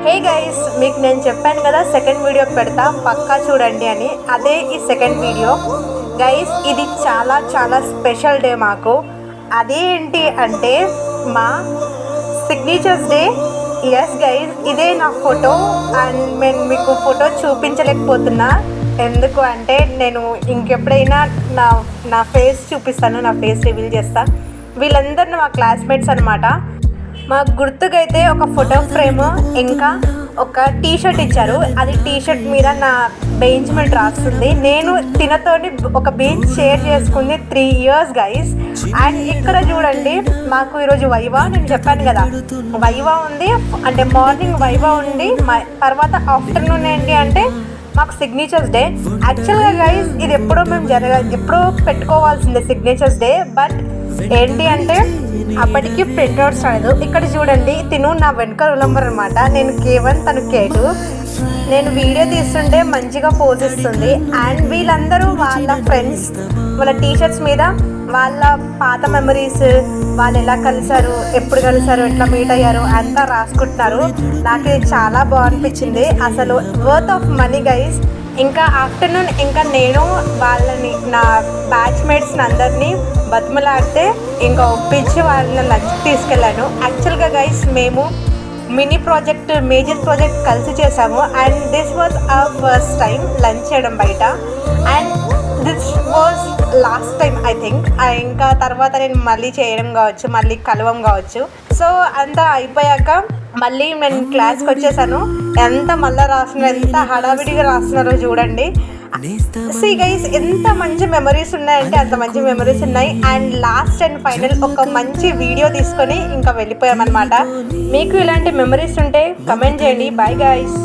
Hey guys, మీకు నేను చెప్పాను కదా సెకండ్ వీడియో పెడతా పక్కా చూడండి అని. అదే ఈ సెకండ్ వీడియో గైస్. ఇది చాలా చాలా స్పెషల్ డే మాకు. అదేంటి అంటే మా సిగ్నేచర్స్ డే. ఎస్ గైస్, ఇదే నా ఫోటో. అండ్ నేను మీకు ఫోటో చూపించలేకపోతున్నా. ఎందుకు అంటే నేను ఇంకెప్పుడైనా నా నా ఫేస్ చూపిస్తాను, నా ఫేస్ రివీల్ చేస్తాను. వీళ్ళందరూ మా క్లాస్మేట్స్ అనమాట. మాకు గుర్తుకైతే ఒక ఫోటో ఫ్రేమ్ ఇంకా ఒక టీషర్ట్ ఇచ్చారు. అది టీషర్ట్ మీద నా బెంచ్మెంట్ రాస్తుంది. నేను తినతోని ఒక బెంచ్ షేర్ చేసుకుంది 3 years గైస్. అండ్ ఇక్కడ చూడండి, మాకు ఈరోజు వైవా, నేను చెప్పాను కదా వైవా ఉంది. అంటే మార్నింగ్ వైవా ఉంది, తర్వాత ఆఫ్టర్నూన్ ఏంటి అంటే మాకు సిగ్నేచర్స్ డే. యాక్చువల్గా గైస్ ఇది ఎప్పుడో ఎప్పుడో పెట్టుకోవాల్సిందే సిగ్నేచర్స్ డే. బట్ ఏంటి అంటే అప్పటికి ప్రింట్అవుట్స్ రాలేదు. ఇక్కడ చూడండి, తిను నా వెనక ఉలంబర్ అనమాట. నేను K1, తను K2. నేను వీడియో తీస్తుంటే మంచిగా పోజ్ ఇస్తుంది. అండ్ వీళ్ళందరూ వాళ్ళ ఫ్రెండ్స్ వాళ్ళ టీషర్ట్స్ మీద వాళ్ళ పాత మెమరీస్, వాళ్ళు ఎలా కలిసారు, ఎప్పుడు కలిసారు, ఎట్లా మీట్ అయ్యారు అంతా రాసుకుంటున్నారు. నాకు ఇది చాలా బాగా అనిపించింది. అసలు వర్త్ ఆఫ్ మనీ గైస్. ఇంకా ఆఫ్టర్నూన్ ఇంకా నేను వాళ్ళని నా బ్యాచ్మేట్స్ని అందరినీ బతిమలాడితే ఇంకా ఒప్పించి వాళ్ళని లంచ్ తీసుకెళ్ళాను. యాక్చువల్గా గైస్ మేము మినీ ప్రాజెక్ట్, మేజర్ ప్రాజెక్ట్ కలిసి చేసాము. And this was our first time lunch చేయడం బయట. And this was last time I think. ఇంకా తర్వాత నేను మళ్ళీ చేయడం కావచ్చు, మళ్ళీ కలవం కావచ్చు. సో అంతా అయిపోయాక మళ్ళీ నేను క్లాస్కి వచ్చేసాను. ఎంత మళ్ళీ రాస్తున్నారు, ఎంత హడావిడిగా రాస్తున్నారో చూడండి. సీ గైస్, ఎంత మంచి మెమరీస్ ఉన్నాయంటే అంత మంచి మెమరీస్ ఉన్నాయి. అండ్ లాస్ట్ అండ్ ఫైనల్ ఒక మంచి వీడియో తీసుకొని ఇంకా వెళ్ళిపోయామన్నమాట. మీకు ఇలాంటి మెమరీస్ ఉంటే కమెంట్ చేయండి. Bye guys.